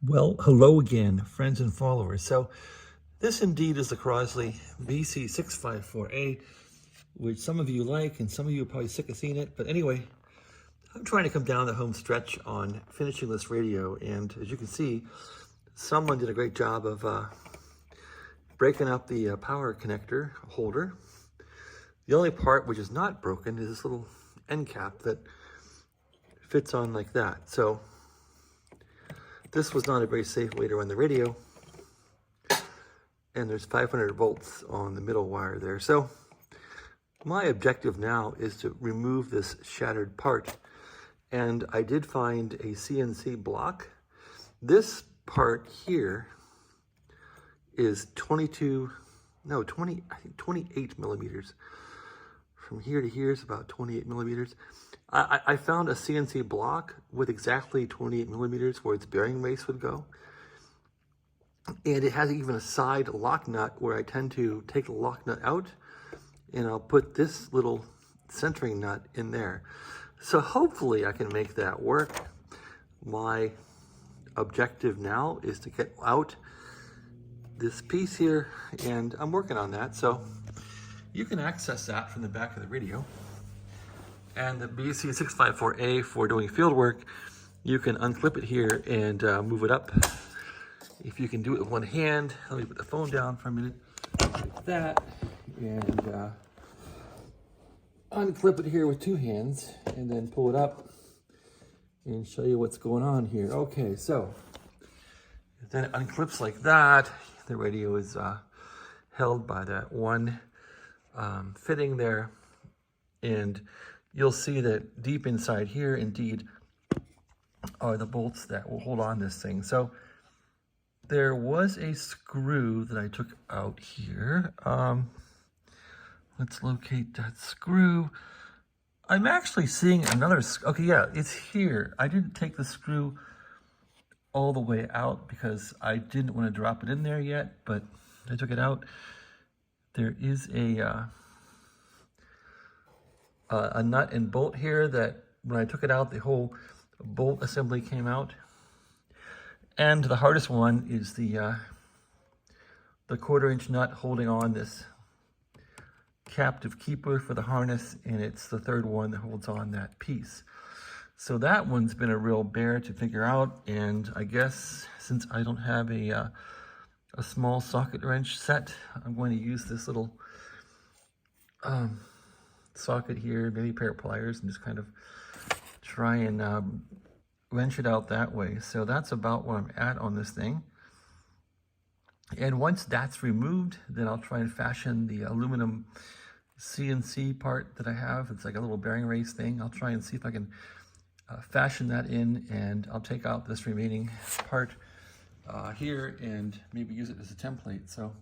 Well, hello again, friends and followers. So this indeed is the Crosley BC-654a, which some of you like and some of you are probably sick of seeing it. But anyway, I'm trying to come down the home stretch on finishing this radio. And as you can see, someone did a great job of breaking up the power connector holder. The only part which is not broken is this little end cap that fits on like that. So this was not a very safe way to run the radio. And there's 500 volts on the middle wire there. So my objective now is to remove this shattered part. And I did find a CNC block. This part here is 28 millimeters. From here to here is about 28 millimeters. I found a CNC block with exactly 28 millimeters where its bearing race would go. And it has even a side lock nut where I tend to take the lock nut out and I'll put this little centering nut in there. So hopefully I can make that work. My objective now is to get out this piece here, and I'm working on that. So you can access that from the back of the radio. And the BC-654a for doing field work, you can unclip it here and move it up. If you can do it with one hand, let me put the phone down for a minute, like that, and unclip it here with two hands, and then pull it up and show you what's going on here. Okay, so then it unclips like that. The radio is held by that one fitting there, and you'll see that deep inside here, indeed, are the bolts that will hold on this thing. So there was a screw that I took out here. Let's locate that screw. I'm actually seeing another, okay, yeah, it's here. I didn't take the screw all the way out because I didn't want to drop it in there yet, but I took it out. There is a nut and bolt here that when I took it out, the whole bolt assembly came out. And the hardest one is the 1/4-inch nut holding on this captive keeper for the harness, and it's the third one that holds on that piece. So that one's been a real bear to figure out, and I guess since I don't have a small socket wrench set, I'm going to use this little socket here, maybe a pair of pliers, and just kind of try and wrench it out that way. So that's about where I'm at on this thing. And once that's removed, then I'll try and fashion the aluminum CNC part that I have. It's like a little bearing race thing. I'll try and see if I can fashion that in, and I'll take out this remaining part here and maybe use it as a template. So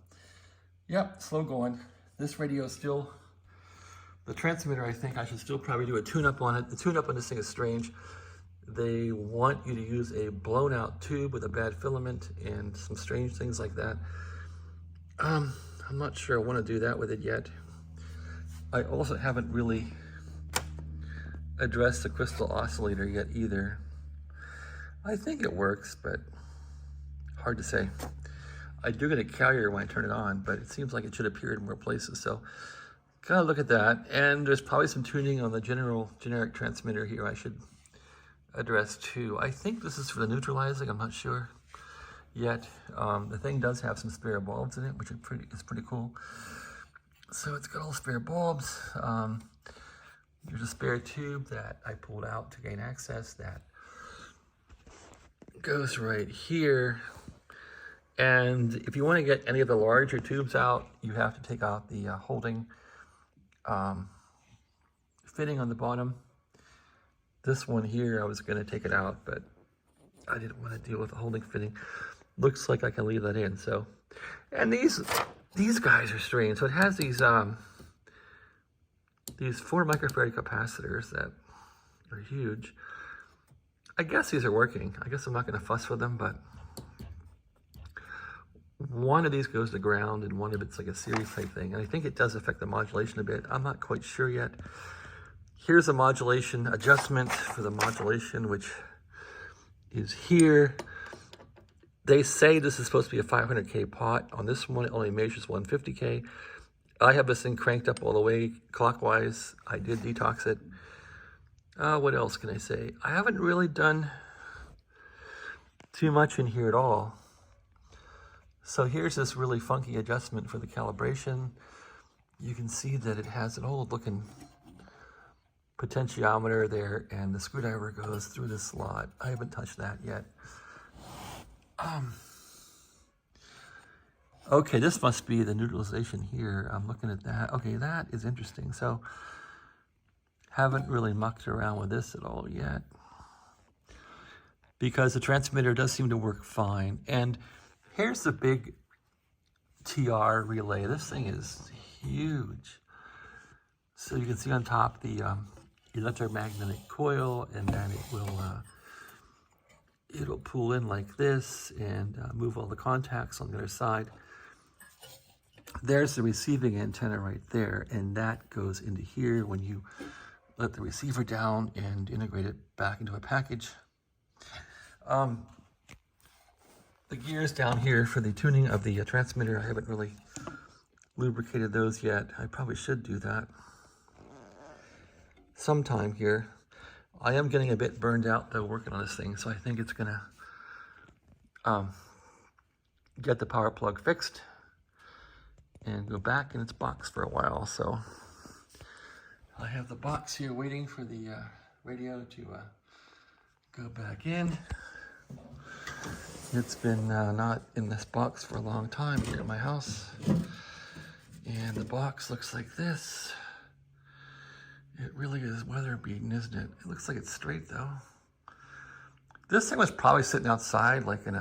yeah, slow going. This radio is still, the transmitter, I think I should still probably do a tune-up on it. The tune-up on this thing is strange. They want you to use a blown out tube with a bad filament and some strange things like that. I'm not sure I want to do that with it yet. I also haven't really addressed the crystal oscillator yet either. I think it works, but hard to say. I do get a carrier when I turn it on, but it seems like it should appear in more places. So gotta look at that. And there's probably some tuning on the generic transmitter here I should address too. I think this is for the neutralizing, I'm not sure yet. The thing does have some spare bulbs in it, which is pretty cool. So it's got all spare bulbs. There's a spare tube that I pulled out to gain access that goes right here. And if you want to get any of the larger tubes out, you have to take out the holding fitting on the bottom. This one here, I was going to take it out, but I didn't want to deal with the holding fitting. Looks like I can leave that in. So, and these guys are strange. So it has these 4 microfarad capacitors that are huge. I guess these are working. I guess I'm not going to fuss with them, but one of these goes to ground and one of it's like a series type thing. And I think it does affect the modulation a bit. I'm not quite sure yet. Here's a modulation adjustment for the modulation, which is here. They say this is supposed to be a 500K pot. On this one, it only measures 150K. I have this thing cranked up all the way clockwise. I did detox it. What else can I say? I haven't really done too much in here at all. So here's this really funky adjustment for the calibration. You can see that it has an old looking potentiometer there, and the screwdriver goes through the slot. I haven't touched that yet. Okay, this must be the neutralization here. I'm looking at that. Okay, that is interesting. So, haven't really mucked around with this at all yet, because the transmitter does seem to work fine. And here's the big TR relay. This thing is huge. So you can see on top the electromagnetic coil, and then it will it'll pull in like this and move all the contacts on the other side. There's the receiving antenna right there, and that goes into here when you let the receiver down and integrate it back into a package. The gears down here for the tuning of the transmitter, I haven't really lubricated those yet. I probably should do that sometime here. I am getting a bit burned out though working on this thing, so I think it's gonna get the power plug fixed and go back in its box for a while. So I have the box here waiting for the radio to go back in. It's been not in this box for a long time here at my house. And the box looks like this. It really is weather beaten, isn't it? It looks like it's straight though. This thing was probably sitting outside like in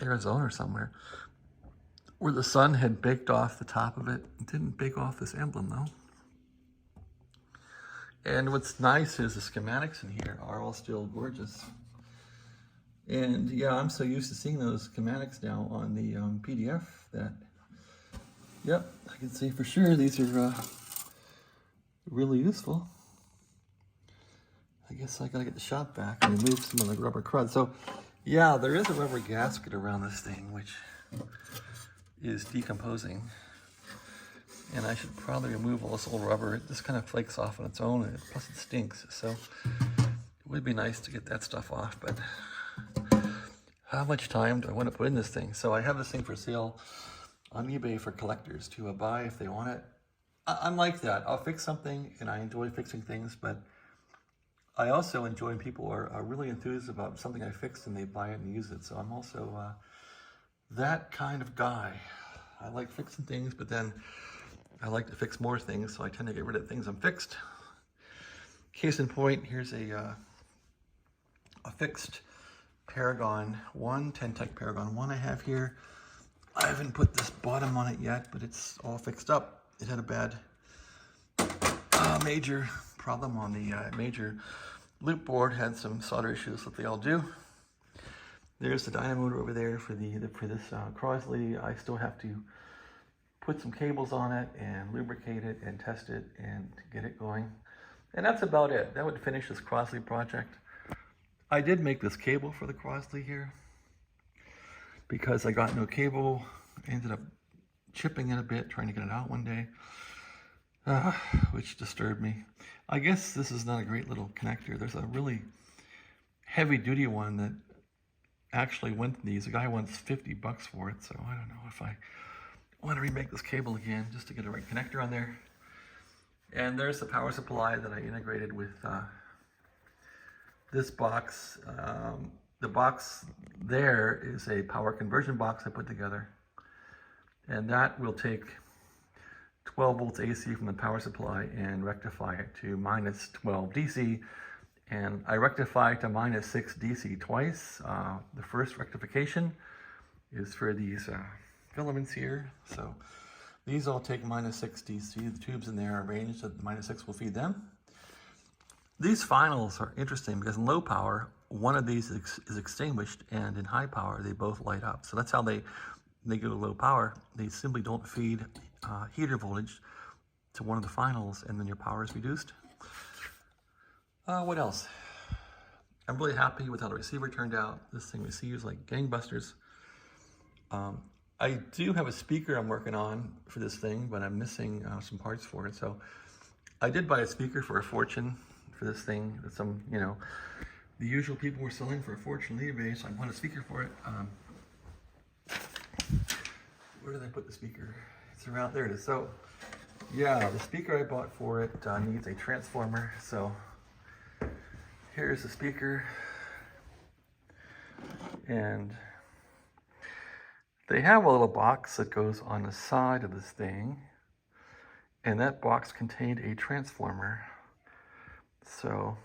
Arizona or somewhere, where the sun had baked off the top of it. It didn't bake off this emblem though. And what's nice is the schematics in here are all still gorgeous. And yeah, I'm so used to seeing those schematics now on the PDF that, yep, I can say for sure these are really useful. I guess I gotta get the shop back and remove some of the rubber crud. So yeah, there is a rubber gasket around this thing, which is decomposing. And I should probably remove all this old rubber. It just kind of flakes off on its own, and plus it stinks. So it would be nice to get that stuff off, but how much time do I want to put in this thing? So I have this thing for sale on eBay for collectors to buy if they want it. I'm like that. I'll fix something, and I enjoy fixing things, but I also enjoy when people are really enthused about something I fixed and they buy it and use it. So I'm also that kind of guy. I like fixing things, but then I like to fix more things, so I tend to get rid of things I'm fixed. Case in point, here's a fixed Paragon 1, Ten-Tech Paragon 1 I have here. I haven't put this bottom on it yet, but it's all fixed up. It had a bad major problem on the major loop board, had some solder issues that they all do. There's the dynamotor over there for this Crosley. I still have to put some cables on it and lubricate it and test it and get it going. And that's about it. That would finish this Crosley project. I did make this cable for the Crosley here because I got no cable. I ended up chipping it a bit, trying to get it out one day, which disturbed me. I guess this is not a great little connector. There's a really heavy duty one that actually went to these. The guy wants 50 bucks for it, so I don't know if I want to remake this cable again just to get the right connector on there. And there's the power supply that I integrated with this box. The box there is a power conversion box I put together, and that will take 12 volts AC from the power supply and rectify it to minus 12 DC. And I rectify to minus 6 DC twice. The first rectification is for these filaments here. So these all take minus 6 DC. The tubes in there are arranged so that the minus 6 will feed them. These finals are interesting because in low power, one of these is extinguished, and in high power, they both light up. So that's how they go to low power. They simply don't feed heater voltage to one of the finals, and then your power is reduced. What else? I'm really happy with how the receiver turned out. This thing receives like gangbusters. I do have a speaker I'm working on for this thing, but I'm missing some parts for it. So I did buy a speaker for a fortune for this thing. That some, you know, the usual people were selling for a fortune on eBay, so I bought a speaker for it. Where did I put the speaker? It's around, there it is. So yeah, the speaker I bought for it needs a transformer. So here's the speaker, and they have a little box that goes on the side of this thing, and that box contained a transformer. So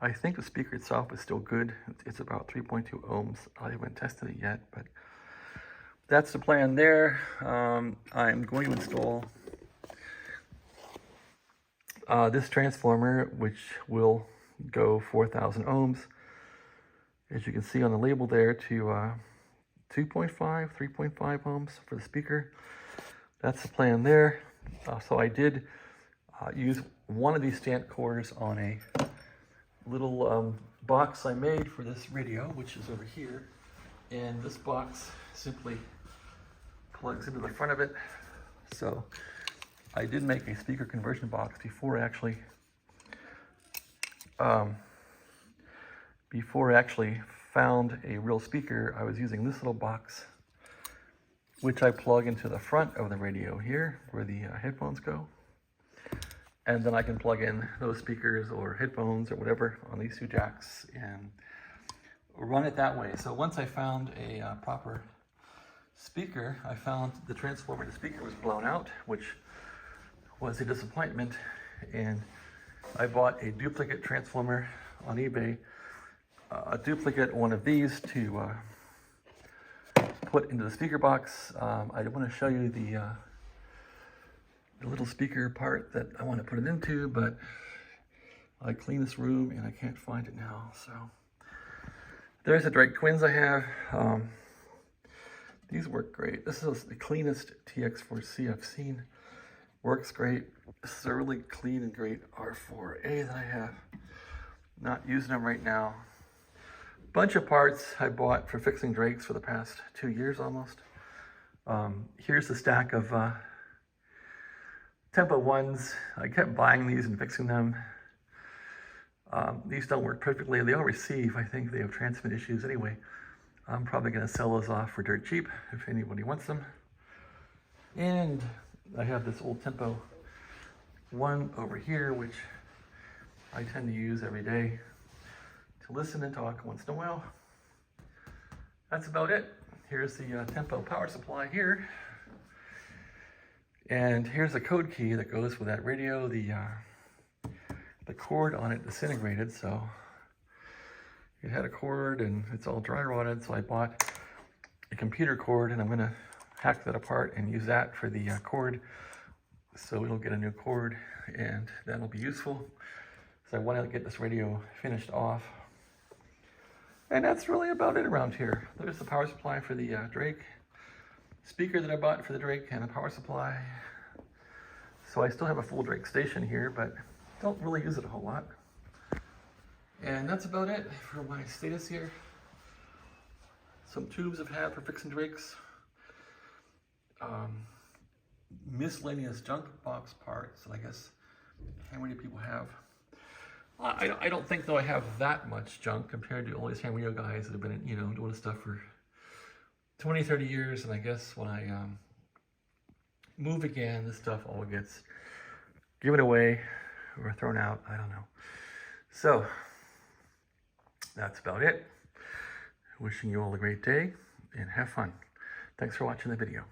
I think the speaker itself is still good. It's about 3.2 ohms. I haven't tested it yet, but that's the plan there. I'm going to install this transformer, which will go 4,000 ohms, as you can see on the label there, to 3.5 ohms for the speaker. That's the plan there. So I did use one of these stant cores on a little box I made for this radio, which is over here. And this box simply plugs into the front of it. So I did make a speaker conversion box before I actually found a real speaker. I was using this little box, which I plug into the front of the radio here, where the headphones go. And then I can plug in those speakers or headphones or whatever on these two jacks and run it that way. So once I found a proper speaker, I found the transformer, the speaker was blown out, which was a disappointment. And I bought a duplicate transformer on eBay, a duplicate one of these to put into the speaker box. I want to show you the little speaker part that I want to put it into, but I cleaned this room and I can't find it now. So there's the Drake Twins I have. These work great. This is the cleanest TX4C I've seen. Works great. This is a really clean and great R4A that I have. Not using them right now. Bunch of parts I bought for fixing Drakes for the past 2 years almost. Here's the stack of Tempo 1s. I kept buying these and fixing them. These don't work perfectly. They all receive. I think they have transmit issues anyway. I'm probably going to sell those off for dirt cheap if anybody wants them. And I have this old Tempo 1 over here, which I tend to use every day to listen and talk once in a while. That's about it. Here's the Tempo power supply here. And here's a code key that goes with that radio. The cord on it disintegrated, so it had a cord and it's all dry rotted, so I bought a computer cord, and I'm gonna hack that apart and use that for the cord. So we'll get a new cord, and that'll be useful. So I want to get this radio finished off. And that's really about it around here. There's the power supply for the Drake, speaker that I bought for the Drake, and a power supply. So I still have a full Drake station here, but don't really use it a whole lot. And that's about it for my status here. Some tubes I've had for fixing Drakes. Miscellaneous junk box parts that I guess how many people have. I don't think though I have that much junk compared to all these ham radio guys that have been, you know, doing this stuff for 20, 30 years. And I guess when I move again, this stuff all gets given away or thrown out. I don't know. So that's about it. Wishing you all a great day and have fun. Thanks for watching the video.